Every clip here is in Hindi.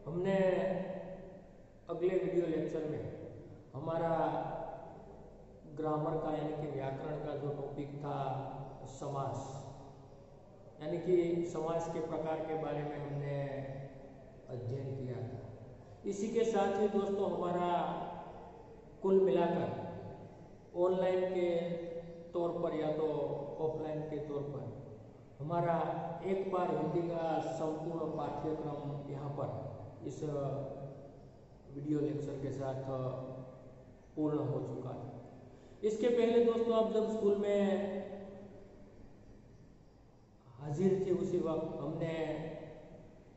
हमने अगले वीडियो लेक्चर में हमारा ग्रामर का यानी कि व्याकरण का जो टॉपिक था समास, यानी कि समास के प्रकार के बारे में हमने अध्ययन किया था। इसी के साथ ही दोस्तों हमारा कुल मिलाकर ऑनलाइन के तौर पर या तो ऑफलाइन के तौर पर हमारा एक बार हिंदी का संपूर्ण पाठ्यक्रम यहाँ पर इस वीडियो लेक्चर के साथ पूर्ण हो चुका है। इसके पहले दोस्तों आप जब स्कूल में हाजिर थे उसी वक्त हमने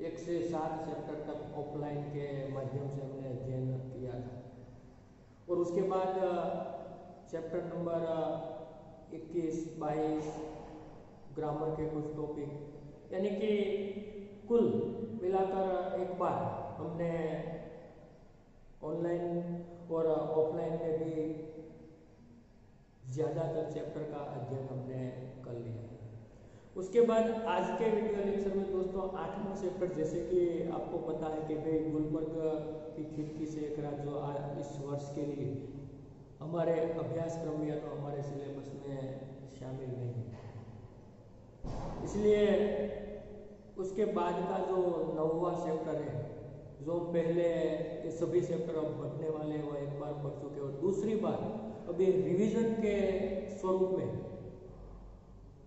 1 से 7 चैप्टर तक ऑफलाइन के माध्यम से हमने अध्ययन किया था और उसके बाद चैप्टर नंबर 21, 22 ग्रामर के कुछ टॉपिक, यानी कि कुल मिलाकर एक बार हमने ऑनलाइन और ऑफलाइन में भी ज़्यादातर चैप्टर का अध्ययन हमने कर लिया। उसके बाद आज के वीडियो लेक्चर में दोस्तों 8वां चैप्टर, जैसे कि आपको पता है कि भाई गुलबर्ग की खिड़की से एक रात जो इस वर्ष के लिए हमारे अभ्यासक्रम में या तो हमारे सिलेबस में शामिल नहीं है, इसलिए उसके बाद का जो 9वां चैप्टर है, जो पहले ये सभी चैप्टर अब बढ़ने वाले हैं वो एक बार पढ़ चुके और दूसरी बार अभी रिवीजन के स्वरूप में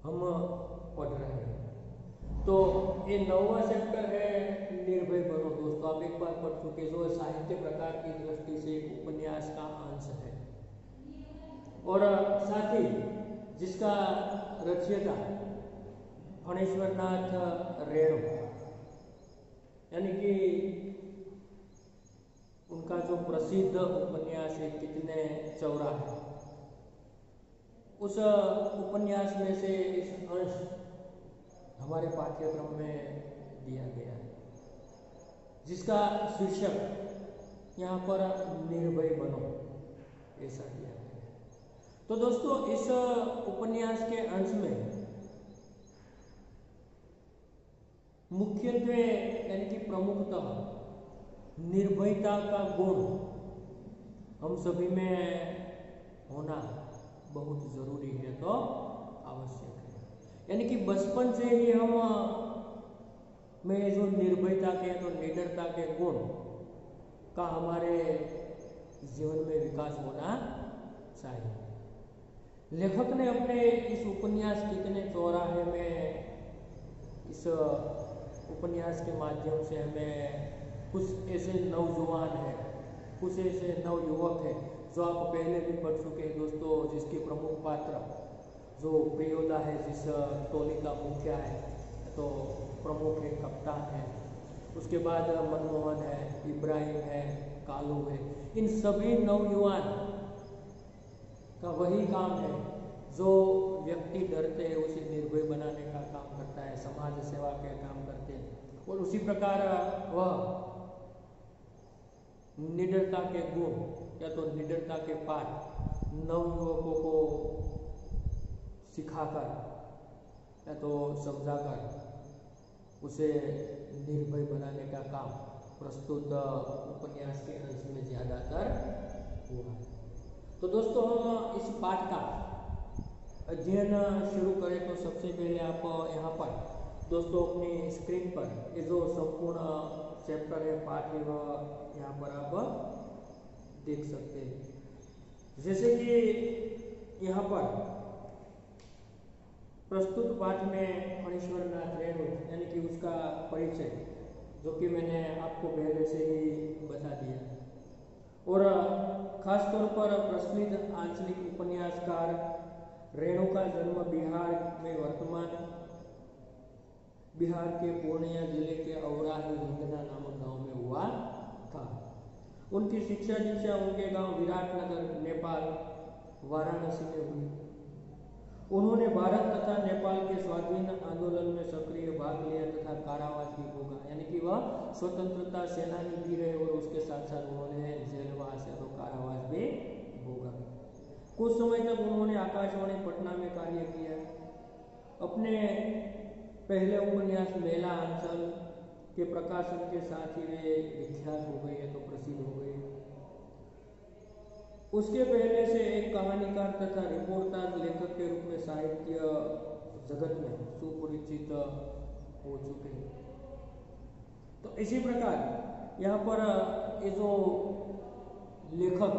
हम पढ़ रहे हैं। तो ये 9वां चैप्टर है निर्भय बनो। दोस्तों आप एक बार पढ़ चुके, जो साहित्य प्रकार की दृष्टि से एक उपन्यास का अंश है और साथ ही जिसका रचयिता फणीश्वरनाथ रेणु, यानी कि उनका जो प्रसिद्ध उपन्यास है कितने चौराहे, उस उपन्यास में से इस अंश हमारे पाठ्यक्रम में दिया गया है, जिसका शीर्षक यहाँ पर निर्भय बनो ऐसा दिया गया है। तो दोस्तों इस उपन्यास के अंश में मुख्यत्वे यानी कि प्रमुखतः निर्भयता का गुण हम सभी में होना बहुत जरूरी है, तो आवश्यक है। यानी कि बचपन से ही हम में जो निर्भयता के तो निडरता के गुण का हमारे जीवन में विकास होना चाहिए। लेखक ने अपने इस उपन्यास कितने चौराहे में इस उपन्यास के माध्यम से हमें कुछ ऐसे नौजवान हैं, कुछ ऐसे नवयुवक हैं जो आप पहले भी पढ़ चुके हैं दोस्तों, जिसके प्रमुख पात्र जो प्रियोदा है, जिस टोली का मुखिया है, तो प्रमुख है, कप्तान है, उसके बाद मनमोहन है, इब्राहिम है, कालू है, इन सभी नवयुवान का वही काम है जो व्यक्ति डरते हैं उसे निर्भय बनाने का काम करता है, समाज सेवा के काम करते हैं और उसी प्रकार वह निडरता के गुण या तो निडरता के पाठ नवयुवकों को सिखाकर या तो समझाकर उसे निर्भय बनाने का काम प्रस्तुत उपन्यास के अंश में ज्यादातर हुआ है। तो दोस्तों हम इस पाठ का अध्ययन शुरू करें तो सबसे पहले आप यहाँ पर दोस्तों अपनी स्क्रीन पर ये जो संपूर्ण चैप्टर है, पाठ है, वह यहाँ पर आप देख सकते हैं। जैसे कि यहाँ पर प्रस्तुत पाठ में फणीश्वरनाथ रेणु यानी कि उसका परिचय जो कि मैंने आपको पहले से ही बता दिया और खासतौर पर प्रसिद्ध आंचलिक उपन्यासकार रेणु का जन्म बिहार में वर्तमान बिहार के पूर्णिया जिले के औराही हिंगना नामक गांव में हुआ था। उनकी शिक्षा दीक्षा उनके गांव विराटनगर नेपाल वाराणसी में हुई। उन्होंने भारत तथा नेपाल के स्वाधीन आंदोलन में सक्रिय भाग लिया तथा कारावास भी भोगा, यानी कि वह स्वतंत्रता सेनानी भी रहे और उसके साथ साथ उन्होंने जेलवास या तो कारावास भी भोगा। कुछ समय तक उन्होंने आकाशवाणी पटना में कार्य किया। अपने पहले उपन्यास मेला अंचल के प्रकाशन के साथ ही वे विख्यात हो गए, तो प्रसिद्ध हो गए। उसके पहले से एक कहानीकार तथा रिपोर्टर लेखक के रूप में साहित्य जगत में सुपरिचित हो चुके हैं। तो इसी प्रकार यहाँ पर ये जो लेखक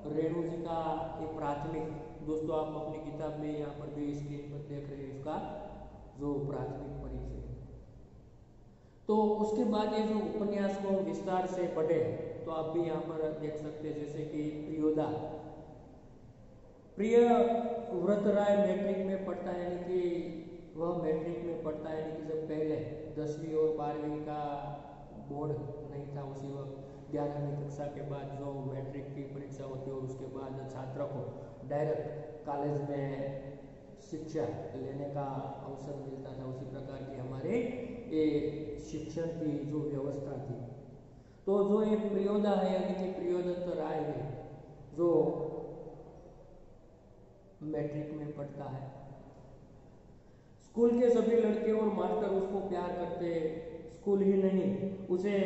रेणु जी का ये प्राथमिक, दोस्तों आप अपनी किताब में यहाँ पर भी स्क्रीन पर देख रहे हैं इसका जो प्राथमिक परिचय। तो उसके बाद ये जो उपन्यास को विस्तार से पढ़े तो आप भी यहाँ पर देख सकते हैं, जैसे कि प्रियोदा, प्रियव्रत राय मैट्रिक में पढ़ता है, यानी कि वह मैट्रिक में पढ़ता है, यानी कि जब पहले 10वीं और 12वीं का बोर्ड नहीं था, उसी वक्त 11वीं कक्षा के बाद जो मैट्रिक की परीक्षा होती है और उसके बाद छात्र को डायरेक्ट कॉलेज में शिक्षा लेने का अवसर मिलता था, उसी प्रकार की हमारे ये शिक्षण की जो व्यवस्था थी। तो जो ये प्रियोदा है, यानी कि प्रियोदत्त राय है, जो मैट्रिक में पढ़ता है, स्कूल के सभी लड़के और मास्टर उसको प्यार करते, स्कूल ही नहीं उसे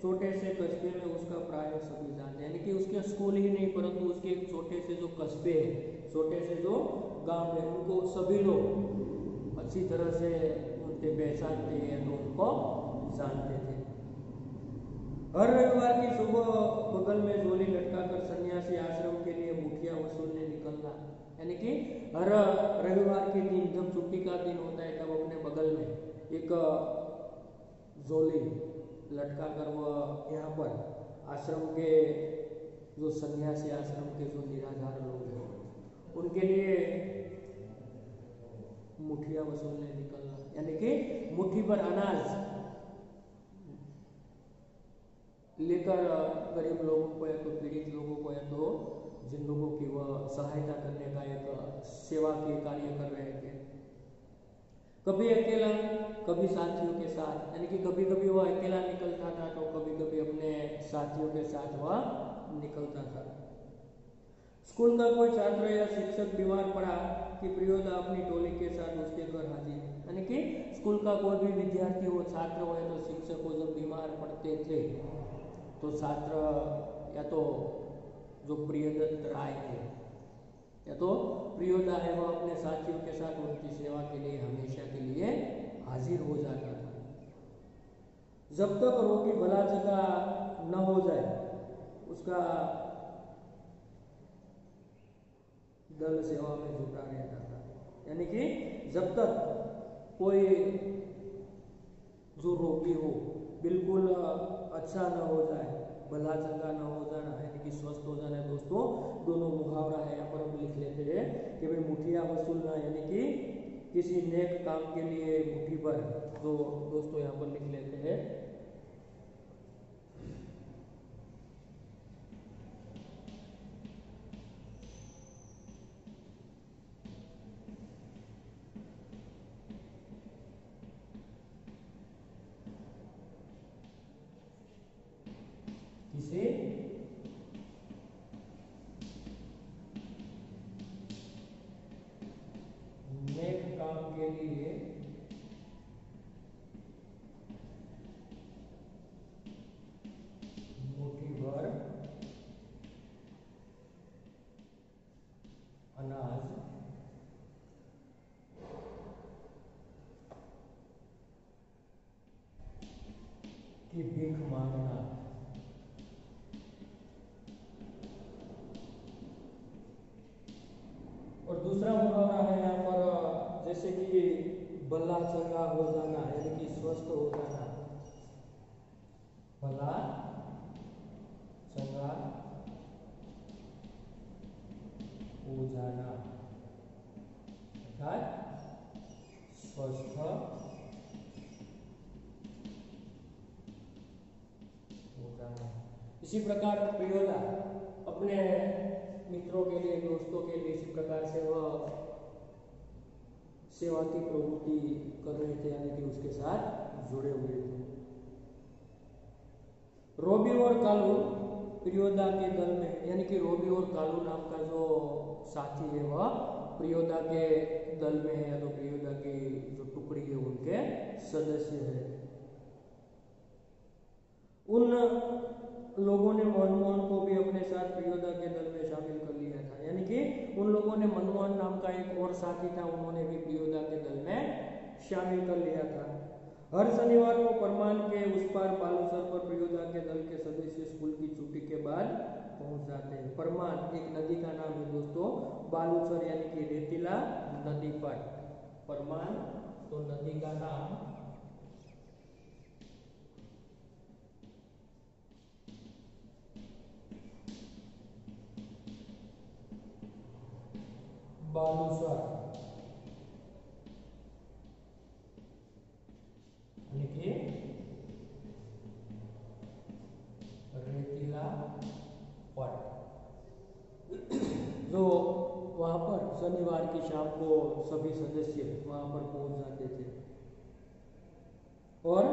छोटे से कस्बे में उसका प्राय सभी जानते, यानी कि उसके स्कूल ही नहीं परंतु उसके छोटे से जो कस्बे है, छोटे से जो गांव है, उनको सभी लोग अच्छी तरह से उनसे पहचानते हैं, तो उनको जानते थे। हर रविवार की सुबह बगल में झोली लटकाकर सन्यासी आश्रम के लिए मुखिया वसूलने निकलना, यानी कि हर रविवार के दिन जब छुट्टी का दिन होता है तब अपने बगल में एक झोली लटकाकर वह यहाँ पर आश्रम के जो सन्यासी आश्रम के जो निराधार लोग हैं उनके लिए मुठिया वसूलने निकलना, यानी कि मुट्ठी भर अनाज लेकर गरीब लोगों को या तो पीड़ित लोगों को या तो जिन लोगों की वह सहायता करने का एक सेवा के कार्य कर रहे थे। कभी अकेला कभी साथियों के साथ, यानी कि कभी कभी वह अकेला निकलता था तो कभी कभी अपने साथियों के साथ वह निकलता था। स्कूल का कोई छात्र या शिक्षक बीमार पड़ा कि प्रियोदा अपनी टोली के साथ उसके घर हाजिर, यानी कि स्कूल का कोई भी विद्यार्थी हो, छात्र हो या तो शिक्षक हो, जब बीमार पड़ते थे तो छात्र या तो जो प्रियदत्त राय है या तो प्रियोदा है, वह अपने साथियों के साथ उनकी सेवा के लिए हमेशा के लिए हाजिर हो जाता था। जब तक रोगी भला जगह न हो जाए उसका दल सेवा में जुटा रहता था, यानी कि जब तक कोई जो रोगी हो बिल्कुल अच्छा न हो जाए, भला चंगा न हो जाना, यानी कि स्वस्थ हो जाना। दोस्तों दोनों मुहावरा है, यहाँ पर हम लिख लेते हैं कि भाई मुठिया वसूलना, यानी कि किसी नेक काम के लिए मुट्ठी भर, जो दोस्तों यहाँ पर लिख लेते हैं। किसे नेक काम के लिए मुट्ठी भर अनाज की भीख मांगना। और दूसरा मुहावरा है यहाँ पर, जैसे कि भला चंगा हो जाना, यानी कि स्वस्थ हो जाना, भला चंगा हो जाना अर्थात स्वस्थ हो जाना। इसी प्रकार प्रियोदा अपने मित्रों के लिए, दोस्तों के लिए इसी प्रकार से वह सेवा की प्रवृत्ति कर रहे थे, यानी कि उसके साथ जुड़े हुए थे। रोबी और कालू प्रियोदा के दल में, यानी कि रोबी और कालू नाम का जो साथी है वह प्रियोदा के दल में है, या तो प्रियोदा की जो टुकड़ी है उनके सदस्य है। उन लोगों ने मनमोहन को भी अपने साथ प्रियोदा के दल में शामिल कर लिया था। यानी कि उन लोगों ने मनमोहन नाम का एक और साथी था, उन्होंने भी प्रियोदा के दल में शामिल कर लिया था। हर शनिवार को परमान के उस पार बालूसर पर प्रियोदा के दल के सदस्य स्कूल की छुट्टी के बाद पहुंच जाते हैं। परमान एक नदी का नाम है दोस्तों, बालूसर यानी कि रेतीला नदी पर परमान तो नदी का नाम बालूसर यानी कि रेतीला पट, जो वहां पर शनिवार की शाम को सभी सदस्य वहां पर पहुंच जाते थे और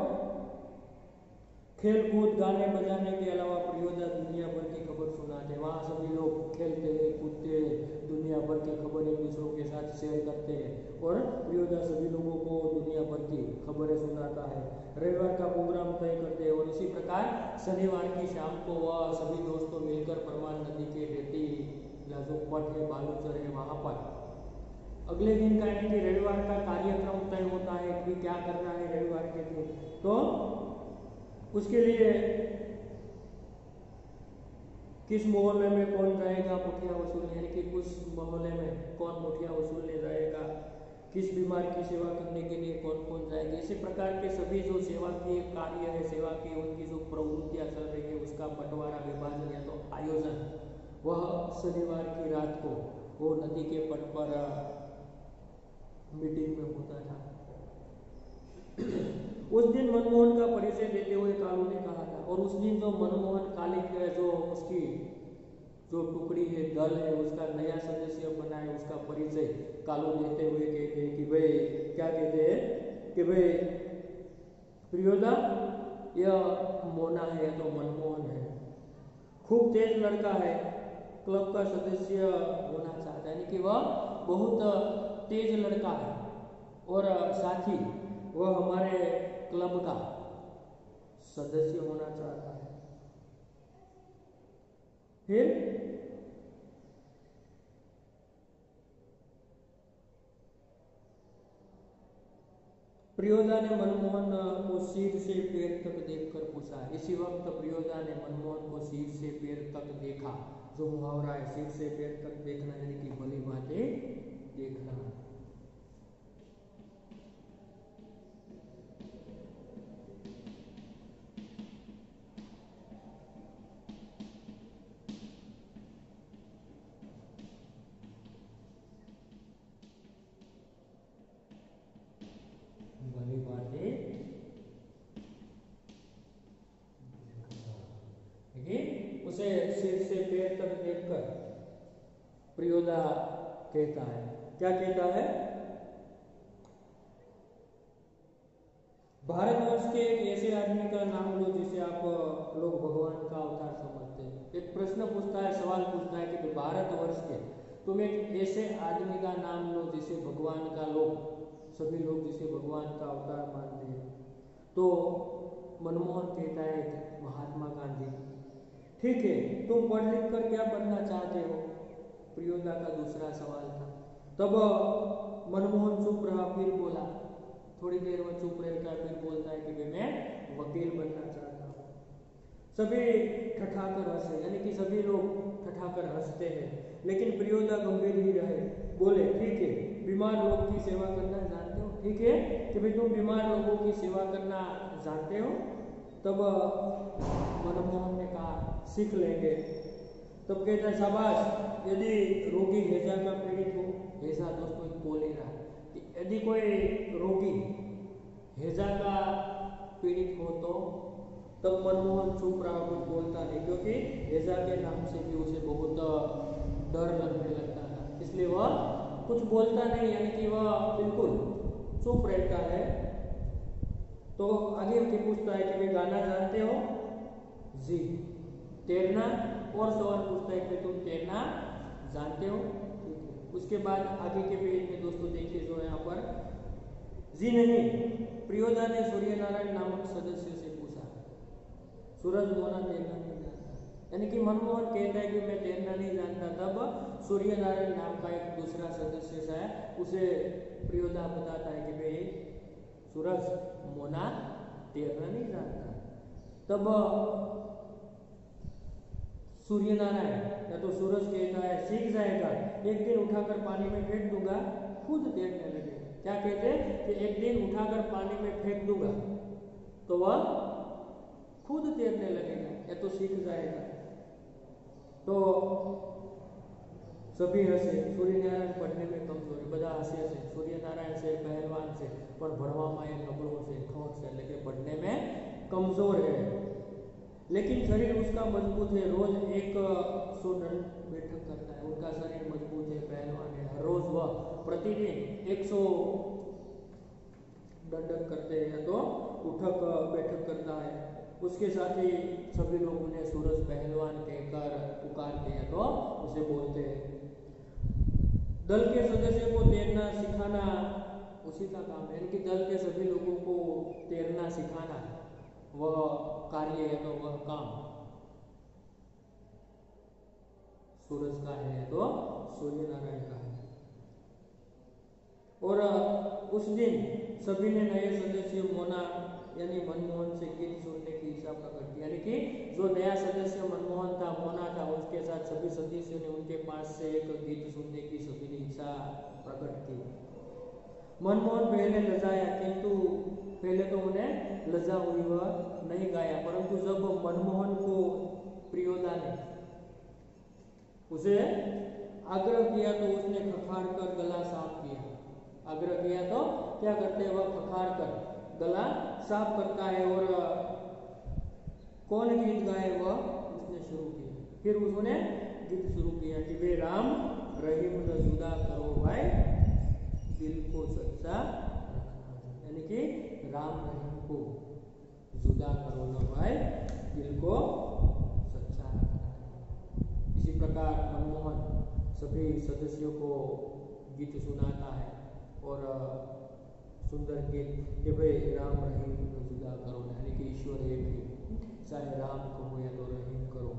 खेल कूद गाने बजाने के अलावा प्रियोदा दुनिया भर की खबर सुनाते। वहाँ सभी लोग खेलते हैं, कूदते हैं, दुनिया भर की खबर एक दूसरों के साथ शेयर करते हैं और प्रियोदा सभी लोगों को दुनिया भर की खबरें सुनाता है। रविवार का प्रोग्राम तय करते हैं और इसी प्रकार शनिवार की शाम को वह सभी दोस्तों मिलकर परमान नदी के रेतीला जो पट है बालूसर है वहाँ पर अगले दिन का यानी कि रविवार का कार्यक्रम तय होता है कि क्या करना है रविवार के दिन। तो उसके लिए किस मोहल्ले में कौन जाएगा मुठिया वसूलने, यानी कि उस मोहल्ले में कौन मुठिया वसूलने जाएगा, किस बीमार की सेवा करने के लिए कौन कौन जाएगा, इसी प्रकार के सभी जो सेवा के कार्य है, सेवा की उनकी जो प्रवृत्तियां चल रही है उसका बंटवारा विभाजन या तो आयोजन वह शनिवार की रात को वो नदी के पट पर मीटिंग में होता था। उस दिन मनमोहन का परिचय देते हुए कालू ने कहा था, और उस दिन जो मनमोहन कालिक है, जो उसकी जो टुकड़ी है, दल है, उसका नया सदस्य बना है, उसका परिचय कालू देते हुए कहते हैं कि भाई क्या कहते हैं कि भाई प्रियोदा यह मोना है या तो मनमोहन है, खूब तेज लड़का है, क्लब का सदस्य होना चाहता है, यानी कि वह बहुत तेज लड़का है और साथ ही वह हमारे क्लब का सदस्य होना चाहता है। फिर प्रियोदा ने मनमोहन को सिर से पैर तक देखकर पूछा। इसी वक्त प्रियोदा ने मनमोहन को सिर से पैर तक देखा। जो मुहावरा है सिर से पैर तक देखना यानी कि भली बातें देखना। भली बातें उसे सिर से पैर तक देखकर प्रियोदा कहता है, क्या कहता है, भारतवर्ष के एक ऐसे आदमी का नाम लो जिसे आप लोग भगवान का अवतार समझते हैं। एक प्रश्न पूछता है, सवाल पूछता है कि भारतवर्ष के तुम एक ऐसे आदमी का नाम लो जिसे भगवान का लोग सभी लोग जिसे भगवान का अवतार मानते हैं। तो मनमोहन कहता है महात्मा गांधी। ठीक है, तुम पढ़ लिख कर क्या बनना चाहते हो, प्रियोदा का दूसरा सवाल था। तब मनमोहन चुप रहा, फिर बोला, थोड़ी देर में चुप रहकर फिर बोलता है कि मैं वकील बनना चाहता हूँ। सभी ठठाकर हंसे, यानी कि सभी लोग ठठाकर हंसते हैं, लेकिन प्रियोदा गंभीर ही रहे। बोले ठीक है, बीमार लोग की सेवा करना जानते हो, ठीक है कि भाई तुम बीमार लोगों की सेवा करना जानते हो। तब मनमोहन ने कहा सीख लेंगे। तब कहता है शाबाश, यदि रोगी हैजा का पीड़ित हो, हैजा दोस्तों एक कोलेरा, कि यदि कोई रोगी हैजा का पीड़ित हो तो तब मनमोहन चुप रहा, कुछ बोलता नहीं, क्योंकि हैजा के नाम से भी उसे बहुत डर लगने लगता था, इसलिए वह कुछ बोलता नहीं, यानी कि वह बिल्कुल चुप रहता है। तो आगे फिर पूछता है कि वे गाना जानते हो, जी। तैरना, और सवाल पूछता है कि तुम तैरना जानते हो, ठीक है। उसके बाद आगे के पेज में दोस्तों देखिए जो यहाँ पर, जी नहीं, प्रियोदा ने सूर्यनारायण नामक सदस्य से पूछा। सूरज मोना तैरना नहीं जानता, यानी कि मनमोहन कहता है कि मैं तैरना नहीं जानता। तब सूर्यनारायण नाम का एक दूसरा सदस्य है, उसे प्रियोदा बताता है कि भाई सूरज मोना तैरना नहीं जानता। तब सूर्यनारायण या तो सूरज कहता है सीख जाएगा, एक दिन उठाकर पानी में फेंक दूंगा, खुद तैरने लगेगा। क्या कहते हैं कि एक दिन उठाकर पानी में फेंक दूंगा तो वह खुद तैरने लगेगा या तो सीख जाएगा। तो सभी हसे, सूर्यनारायण पढ़ने में कमजोर है, બધા હસે છે सूर्यनारायण से पहलवान से, पर ભણવામાં એ નબળો છે, ઠોઠ છે, એટલે કે पढ़ने में कमजोर है। लेकिन शरीर उसका मजबूत है, रोज 100 दंड बैठक करता है, उनका शरीर मजबूत है, पहलवान है। हर रोज वह प्रतिदिन 100 दंडक करते हैं तो उठक बैठक करता है। उसके साथ ही सभी लोग उन्हें सूरज पहलवान कहकर पुकारते हैं तो उसे बोलते हैं। दल के सदस्य को तैरना सिखाना उसी का काम है, यानी कि दल के सभी लोगों को तैरना सिखाना वह कार्य है, तो वह काम सूरज का है तो सूर्यनारायण का है। और उस दिन सभी ने नए सदस्य मोना यानी मनमोहन से गीत सुनने की इच्छा प्रकट की, यानी कि जो नया सदस्य मनमोहन था, मोना था, उसके साथ सभी सदस्यों ने उनके पास से एक गीत सुनने की सभी ने इच्छा प्रकट की। मनमोहन पहले लजाया, किंतु पहले तो उन्हें लजा हुई वह नहीं गाया, परंतु जब मनमोहन को प्रियोदा ने उसे आग्रह किया तो उसने खखार कर गला साफ किया। आग्रह किया तो क्या करते हैं, वह खखार कर गला साफ करता है और कौन गीत गाए वह उसने शुरू किया। फिर उसने गीत शुरू किया कि वे राम रहीम न जुदा करो भाई दिल को सच्चा रखना, यानी कि राम रहीम को जुदा करो न भाई दिल को सच्चा रखना। इसी प्रकार मनमोहन सभी सदस्यों को गीत सुनाता है और सुंदर गीत कि भाई राम रहीम को जुदा करो, यानी कि ईश्वर एक है, चाहे राम कहो या तो रहीम करो,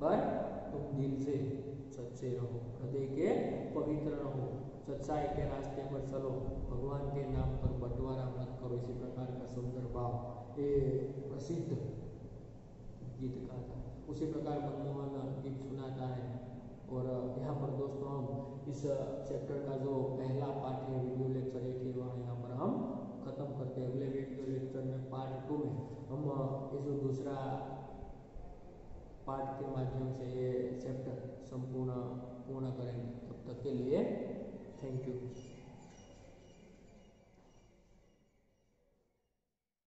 पर तुम दिल से सच्चे रहो, हृदय के पवित्र रहो, सच्चाई के रास्ते पर चलो, भगवान के नाम पर बंटवारा मत करो। इसी प्रकार का सुंदर भाव ये प्रसिद्ध गीत का था। उसी प्रकार मनमोहन गीत सुनाता है। और यहाँ पर दोस्तों हम इस चैप्टर का जो पहला पार्ट है वीडियो लेक्चर 1 है वहाँ यहाँ पर हम खत्म करते हैं। अगले वीडियो लेक्चर में पार्ट 2 में हम ये जो दूसरा पार्ट के माध्यम से ये चैप्टर पूर्ण करेंगे। तब तक के लिए थैंक यू।